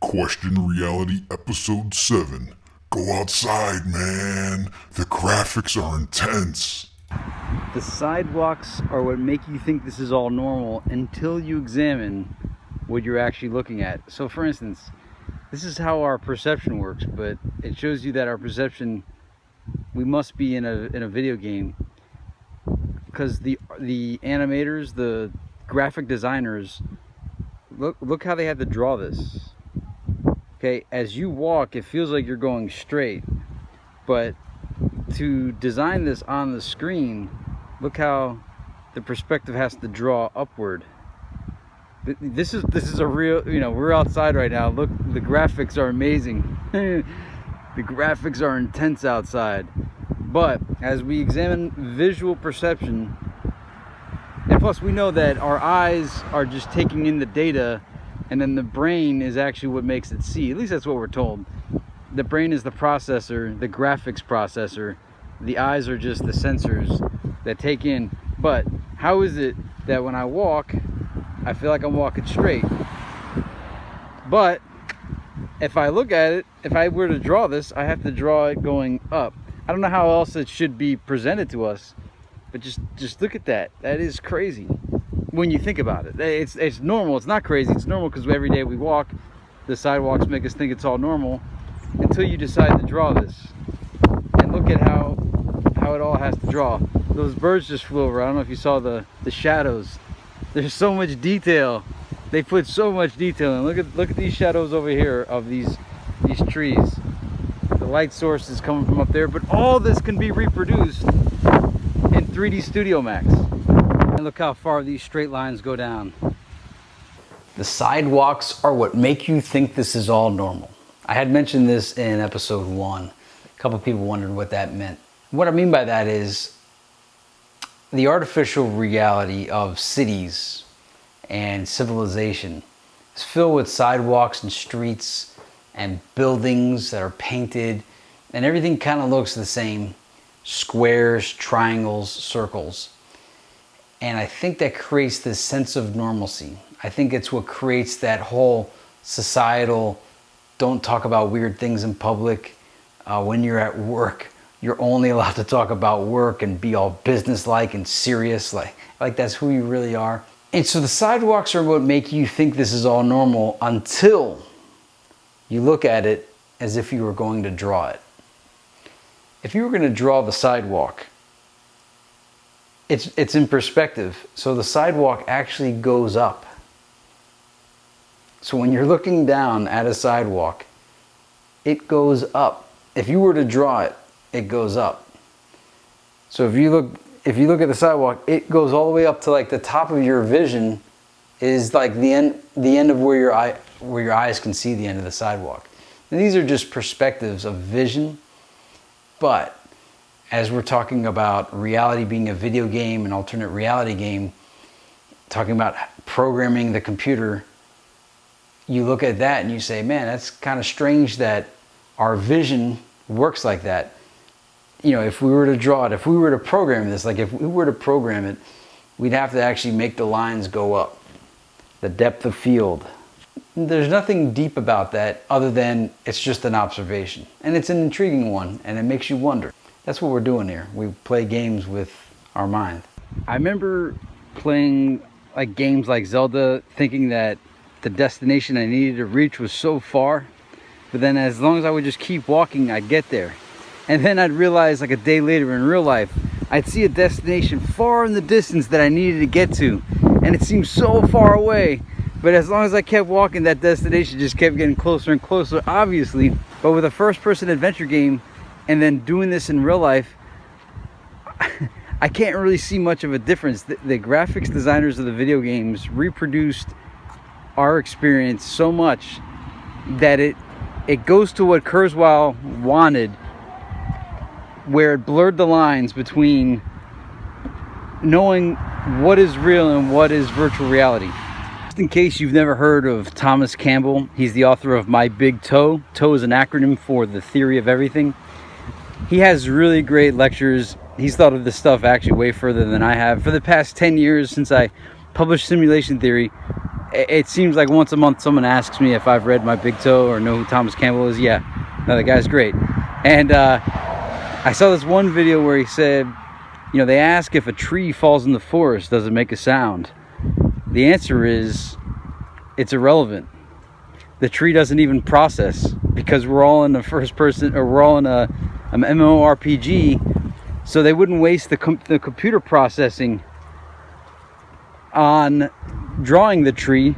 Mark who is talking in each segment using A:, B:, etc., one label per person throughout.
A: Question Reality Episode 7. Go outside, man. The graphics are intense.
B: The sidewalks are what make you think this is all normal until you examine what you're actually looking at. So for instance, this is how our perception works, but it shows you that our perception, we must be in a video game, because the animators, the graphic designers, look how they had to draw this. Okay, as you walk, it feels like you're going straight, but to design this on the screen, look how the perspective has to draw upward. This is a real, we're outside right now. Look, the graphics are amazing. The graphics are intense outside. But as we examine visual perception, and plus we know that our eyes are just taking in the data, and then the brain is actually what makes it see. At least that's what we're told. The brain is the processor, the graphics processor. The eyes are just the sensors that take in. But how is it that when I walk, I feel like I'm walking straight? But if I look at it, if I were to draw this, I have to draw it going up. I don't know how else it should be presented to us, but just look at that. That is crazy when you think about it. It's normal. It's not crazy. It's normal because every day we walk, the sidewalks make us think it's all normal until you decide to draw this. And look at how it all has to draw. Those birds just flew over. I don't know if you saw the shadows. There's so much detail. They put so much detail in. Look at these shadows over here of these trees. The light source is coming from up there, but all this can be reproduced in 3D Studio Max. And look how far these straight lines go down. The sidewalks are what make you think this is all normal. I had mentioned this in episode 1. A couple people wondered what that meant. What I mean by that is the artificial reality of cities and civilization is filled with sidewalks and streets and buildings that are painted, and everything kind of looks the same. Squares, triangles, circles. And I think that creates this sense of normalcy. I think it's what creates that whole societal, don't talk about weird things in public. When you're at work, you're only allowed to talk about work and be all business-like and serious, like that's who you really are. And so the sidewalks are what make you think this is all normal until you look at it as if you were going to draw it. If you were going to draw the sidewalk, it's in perspective. So the sidewalk actually goes up. So when you're looking down at a sidewalk, it goes up. If you were to draw it, it goes up. So if you look at the sidewalk, it goes all the way up to like the top of your vision is like the end of where your eyes can see the end of the sidewalk. And these are just perspectives of vision, but as we're talking about reality being a video game, an alternate reality game, talking about programming the computer, you look at that and you say, man, that's kind of strange that our vision works like that. If we were to draw it, if we were to program this, like if we were to program it, we'd have to actually make the lines go up. The depth of field. There's nothing deep about that other than it's just an observation. And it's an intriguing one, and it makes you wonder. That's what we're doing here. We play games with our mind. I remember playing like games like Zelda, thinking that the destination I needed to reach was so far, but then as long as I would just keep walking, I'd get there. And then I'd realize like a day later in real life, I'd see a destination far in the distance that I needed to get to, and it seemed so far away. But as long as I kept walking, that destination just kept getting closer and closer, obviously. But with a first-person adventure game, and then doing this in real life, I can't really see much of a difference. The graphics designers of the video games reproduced our experience so much that it goes to what Kurzweil wanted, where it blurred the lines between knowing what is real and what is virtual reality. Just in case you've never heard of Thomas Campbell, he's the author of My Big Toe. TOE is an acronym for the theory of everything. He has really great lectures. He's thought of this stuff actually way further than I have. For the past 10 years since I published Simulation Theory, it seems like once a month someone asks me if I've read My Big Toe or know who Thomas Campbell is. Yeah, no, the guy's great. And I saw this one video where he said, you know, they ask if a tree falls in the forest, does it make a sound? The answer is, it's irrelevant. The tree doesn't even process, because we're all in the first person, or we're all in an MMORPG, so they wouldn't waste the computer processing on drawing the tree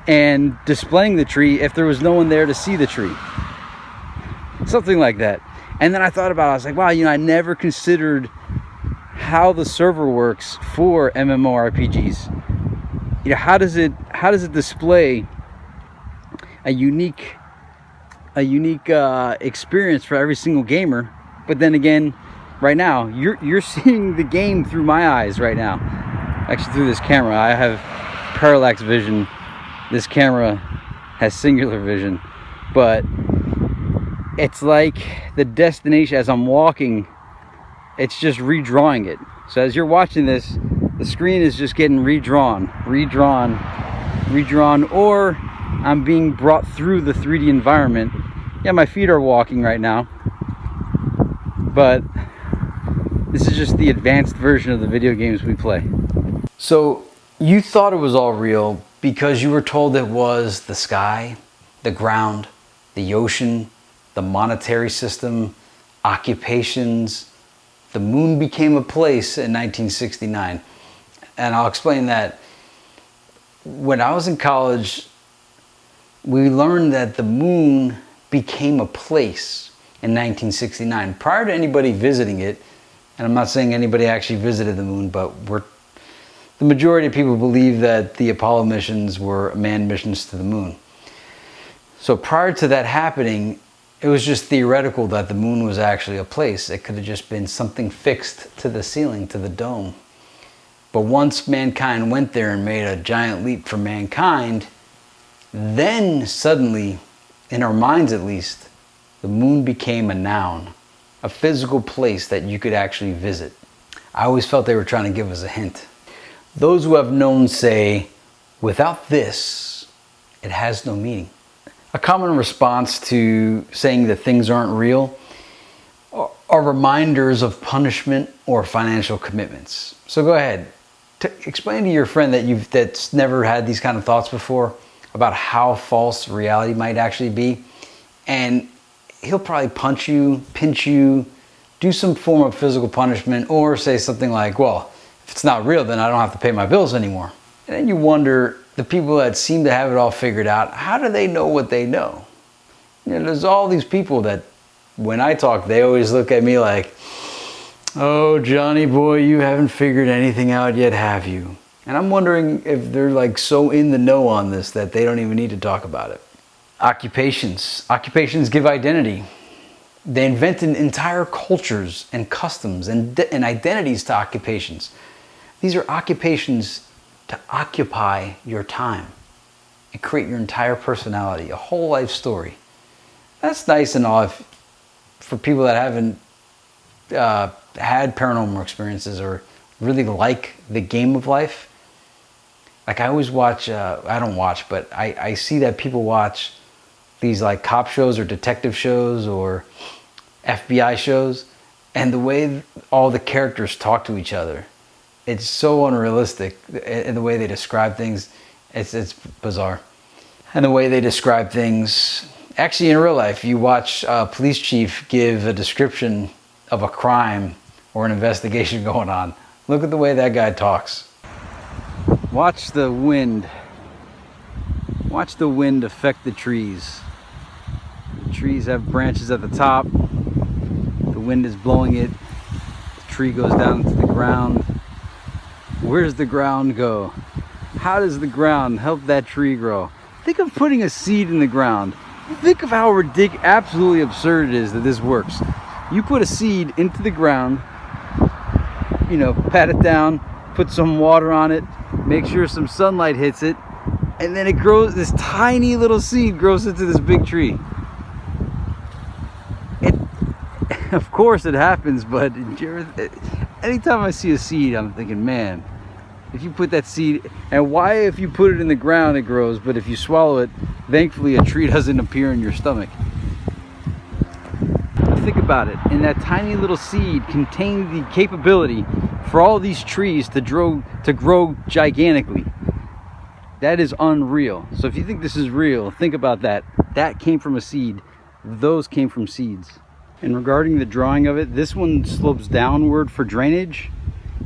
B: and displaying the tree if there was no one there to see the tree. Something like that. And then I thought about it, I was like, wow, you know, I never considered how the server works for MMORPGs. You know, how does it display a unique experience for every single gamer? But then again, right now you're seeing the game through my eyes right now, actually through this camera. I have parallax vision, this camera has singular vision, but it's like the destination, as I'm walking, it's just redrawing it. So as you're watching this, the screen is just getting redrawn, or I'm being brought through the 3D environment. Yeah, my feet are walking right now, but this is just the advanced version of the video games we play. So you thought it was all real because you were told it was the sky, the ground, the ocean, the monetary system, occupations. The moon became a place in 1969. And I'll explain that. When I was in college, we learned that the moon became a place in 1969. Prior to anybody visiting it, and I'm not saying anybody actually visited the moon, but the majority of people believe that the Apollo missions were manned missions to the moon. So prior to that happening, it was just theoretical that the moon was actually a place. It could have just been something fixed to the ceiling, to the dome. But once mankind went there and made a giant leap for mankind, then suddenly, in our minds at least, the moon became a noun, a physical place that you could actually visit. I always felt they were trying to give us a hint. Those who have known say, without this, it has no meaning. A common response to saying that things aren't real are reminders of punishment or financial commitments. So go ahead, explain to your friend that's never had these kind of thoughts before about how false reality might actually be, and he'll probably punch you, pinch you, do some form of physical punishment, or say something like, well, if it's not real, then I don't have to pay my bills anymore. And then you wonder, the people that seem to have it all figured out, how do they know what they know? You know, there's all these people that, when I talk, they always look at me like, oh, Johnny boy, you haven't figured anything out yet, have you? And I'm wondering if they're like so in the know on this that they don't even need to talk about it. Occupations. Occupations give identity. They invented entire cultures and customs and identities to occupations. These are occupations to occupy your time and create your entire personality, a whole life story. That's nice and all for people that haven't had paranormal experiences or really like the game of life. Like I always watch, I don't watch, but I see that people watch these like cop shows or detective shows or FBI shows, and the way all the characters talk to each other, it's so unrealistic. And the way they describe things, it's bizarre. And the way they describe things, actually in real life, you watch a police chief give a description of a crime or an investigation going on. Look at the way that guy talks. Watch the wind. Watch the wind affect the trees. The trees have branches at the top. The wind is blowing it. The tree goes down to the ground. Where does the ground go? How does the ground help that tree grow? Think of putting a seed in the ground. Think of how ridiculous, absolutely absurd it is that this works. You put a seed into the ground, you know, pat it down, put some water on it, make sure some sunlight hits it, and then it grows, this tiny little seed grows into this big tree. Of course it happens, but anytime I see a seed, I'm thinking, man, If you put that seed, and why if you put it in the ground it grows, but if you swallow it, thankfully a tree doesn't appear in your stomach. Think about it, and that tiny little seed contained the capability for all these trees to grow gigantically. That is unreal. So if you think this is real, think about that. That came from a seed. Those came from seeds. And regarding the drawing of it, this one slopes downward for drainage,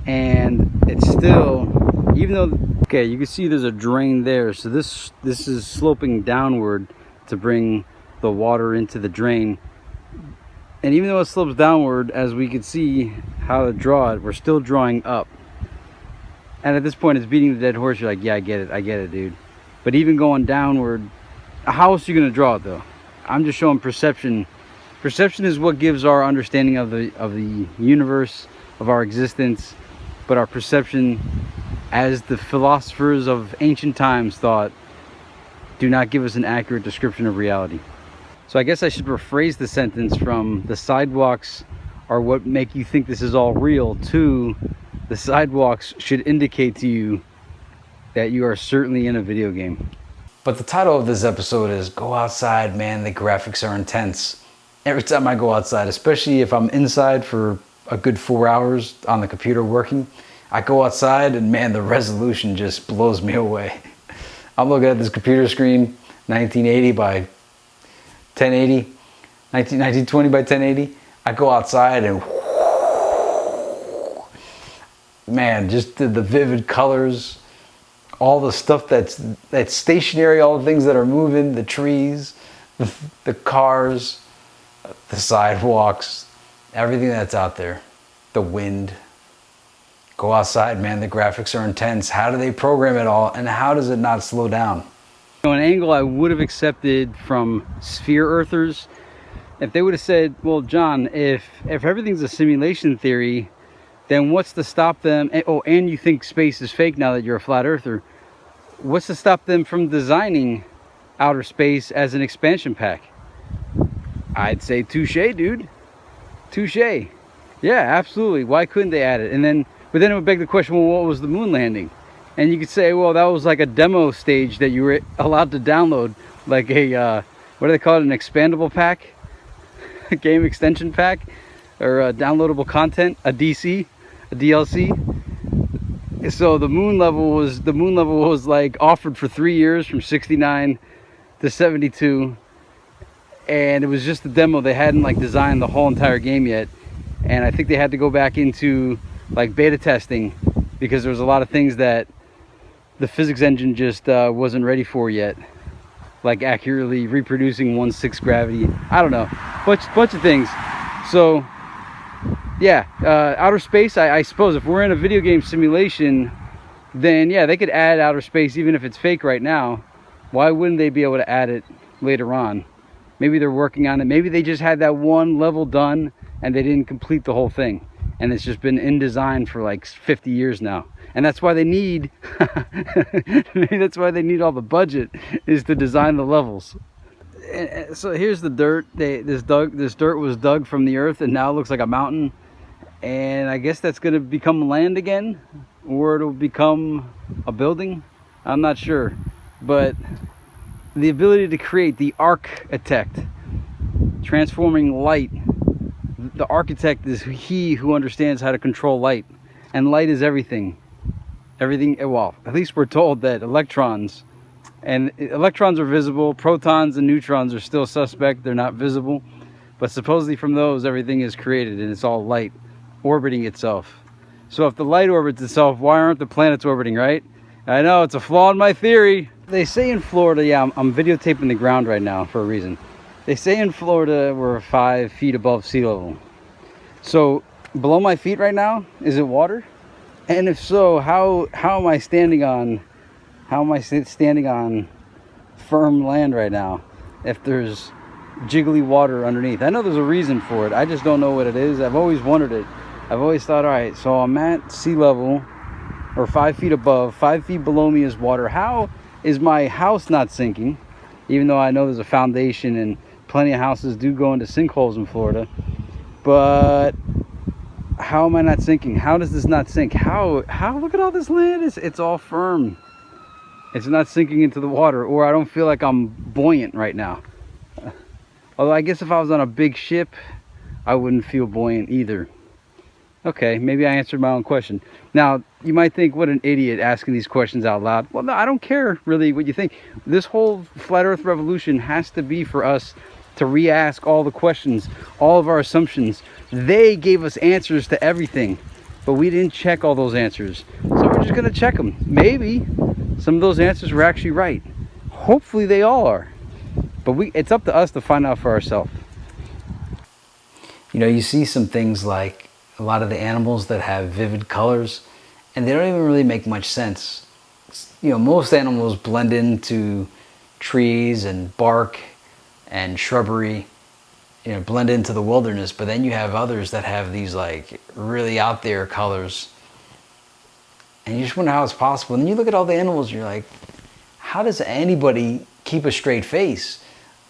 B: and it's still, even though, okay, you can see there's a drain there, so this is sloping downward to bring the water into the drain. And even though it slopes downward, as we can see how to draw it, we're still drawing up. And at this point, it's beating the dead horse. You're like, yeah, I get it, dude. But even going downward, how else are you going to draw it, though? I'm just showing perception. Perception is what gives our understanding of the universe, of our existence. But our perception, as the philosophers of ancient times thought, do not give us an accurate description of reality. So I guess I should rephrase the sentence from the sidewalks are what make you think this is all real to the sidewalks should indicate to you that you are certainly in a video game. But the title of this episode is Go Outside, Man, the Graphics Are Intense. Every time I go outside, especially if I'm inside for a good 4 hours on the computer working, I go outside and man, the resolution just blows me away. I'm looking at this computer screen, 1980 by 1080, 1920 by 1080. I go outside and man, just the vivid colors, all the stuff that's stationary, all the things that are moving, the trees, the cars, the sidewalks, everything that's out there, the wind. Go outside, man, the graphics are intense. How do they program it all, and how does it not slow down? An angle I would have accepted from sphere earthers, if they would have said, well, John, if everything's a simulation theory, then what's to stop them? Oh, and you think space is fake now that you're a flat earther. What's to stop them from designing outer space as an expansion pack? I'd say touche, dude. Touche. Yeah, absolutely. Why couldn't they add it? But then it would beg the question, well, what was the moon landing? And you could say, well, that was like a demo stage that you were allowed to download, like a, what do they call it, an expandable pack? A game extension pack? Or downloadable content, a DC, a DLC. So the moon level was like offered for 3 years from 69 to 72. And it was just the demo. They hadn't like designed the whole entire game yet. And I think they had to go back into like beta testing because there was a lot of things that the physics engine just wasn't ready for yet, like accurately reproducing 1/6 gravity. I don't know, bunch of things. So yeah, outer space, I suppose if we're in a video game simulation, then yeah, they could add outer space even if it's fake right now. Why wouldn't they be able to add it later on? Maybe they're working on it. Maybe they just had that one level done and they didn't complete the whole thing, and it's just been in design for like 50 years now. And that's why they need maybe that's why they need all the budget, is to design the levels. And so here's the dirt. This dirt was dug from the earth and now it looks like a mountain. And I guess that's going to become land again, or it'll become a building. I'm not sure. But the ability to create, the architect, transforming light. The architect is he who understands how to control light. And light is everything. Everything, well, at least we're told that electrons are visible. Protons and neutrons are still suspect. They're not visible. But supposedly from those, everything is created and it's all light orbiting itself. So if the light orbits itself, why aren't the planets orbiting, right? I know, it's a flaw in my theory. They say in Florida, yeah, I'm videotaping the ground right now for a reason. They say in Florida we're 5 feet above sea level. So below my feet right now, is it water? And if so, how am I standing on firm land right now if there's jiggly water underneath? I know there's a reason for it. I just don't know what it is. I've always wondered it. I've always thought, all right, so I'm at sea level or 5 feet above. 5 feet below me is water. How is my house not sinking? Even though I know there's a foundation and plenty of houses do go into sinkholes in Florida. But how am I not sinking? How does this not sink? How look at all this land, it's all firm. It's not sinking into the water, or I don't feel like I'm buoyant right now. Although I guess if I was on a big ship, I wouldn't feel buoyant either. Okay, maybe I answered my own question. Now, you might think, what an idiot asking these questions out loud. Well, no, I don't care really what you think. This whole flat earth revolution has to be for us to re-ask all the questions, all of our assumptions. They gave us answers to everything, but we didn't check all those answers. So we're just gonna check them. Maybe some of those answers were actually right. Hopefully they all are. But it's up to us to find out for ourselves. You know, you see some things like a lot of the animals that have vivid colors, and they don't even really make much sense. You know, most animals blend into trees and bark and shrubbery, you know, blend into the wilderness, but then you have others that have these like really out there colors. And you just wonder how it's possible. And then you look at all the animals and you're like, how does anybody keep a straight face?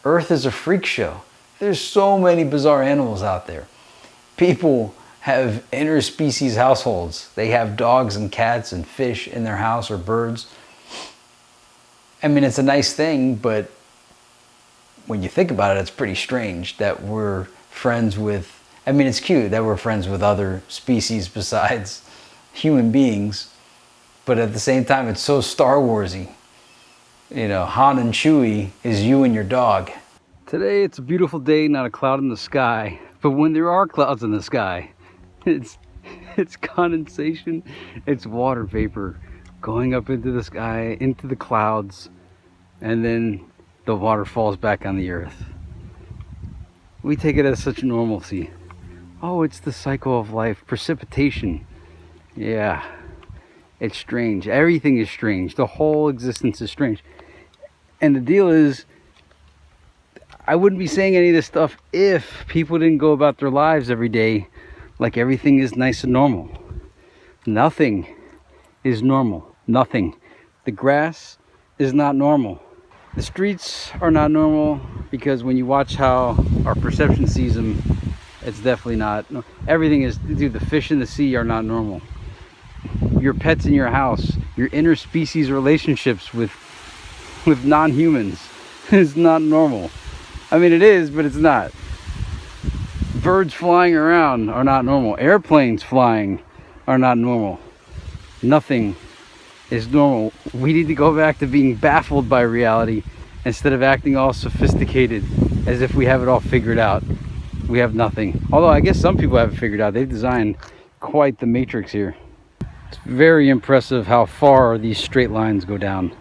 B: Earth is a freak show. There's so many bizarre animals out there. People have interspecies households. They have dogs and cats and fish in their house, or birds. I mean, it's a nice thing, but when you think about it, it's pretty strange that we're friends with, I mean, it's cute that we're friends with other species besides human beings, but at the same time, it's so Star Warsy. You know, Han and Chewie is you and your dog. Today, it's a beautiful day, not a cloud in the sky. But when there are clouds in the sky, it's condensation, it's water vapor going up into the sky, into the clouds, and then the water falls back on the earth. We take it as such normalcy. Oh, it's the cycle of life. Precipitation. Yeah, it's strange. Everything is strange. The whole existence is strange. And the deal is, I wouldn't be saying any of this stuff if people didn't go about their lives every day like everything is nice and normal. Nothing is normal. Nothing. The grass is not normal. The streets are not normal, because when you watch how our perception sees them, it's definitely not. Everything is, dude, the fish in the sea are not normal. Your pets in your house, your interspecies relationships with non-humans is not normal. I mean, it is, but it's not. Birds flying around are not normal. Airplanes flying are not normal. Nothing is normal. We need to go back to being baffled by reality instead of acting all sophisticated as if we have it all figured out. We have nothing. Although I guess some people have it figured out. They've designed quite the matrix here. It's very impressive how far these straight lines go down.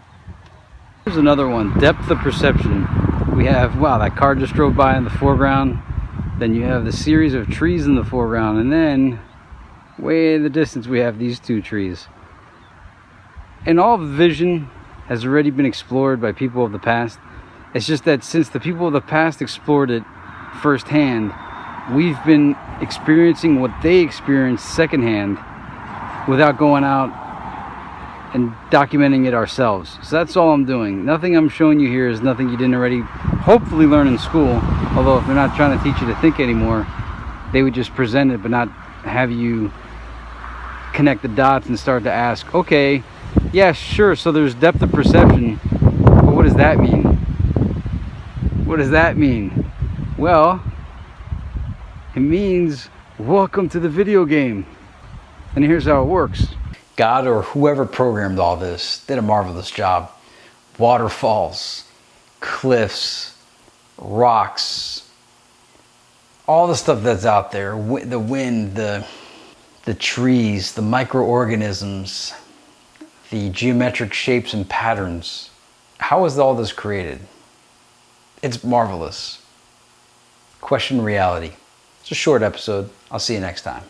B: Here's another one, depth of perception. We have, wow, that car just drove by in the foreground. Then you have the series of trees in the foreground, and then way in the distance we have these two trees. And all of vision has already been explored by people of the past. It's just that since the people of the past explored it firsthand, we've been experiencing what they experienced secondhand without going out and documenting it ourselves. So that's all I'm doing. Nothing I'm showing you here is nothing you didn't already hopefully learn in school. Although if they're not trying to teach you to think anymore, they would just present it but not have you connect the dots and start to ask, okay, yeah, sure, so there's depth of perception, but what does that mean? What does that mean? Well, it means welcome to the video game. And here's how it works. God, or whoever programmed all this, did a marvelous job. Waterfalls, cliffs, rocks, all the stuff that's out there, the wind, the trees, the microorganisms, the geometric shapes and patterns. How was all this created? It's marvelous. Question reality. It's a short episode. I'll see you next time.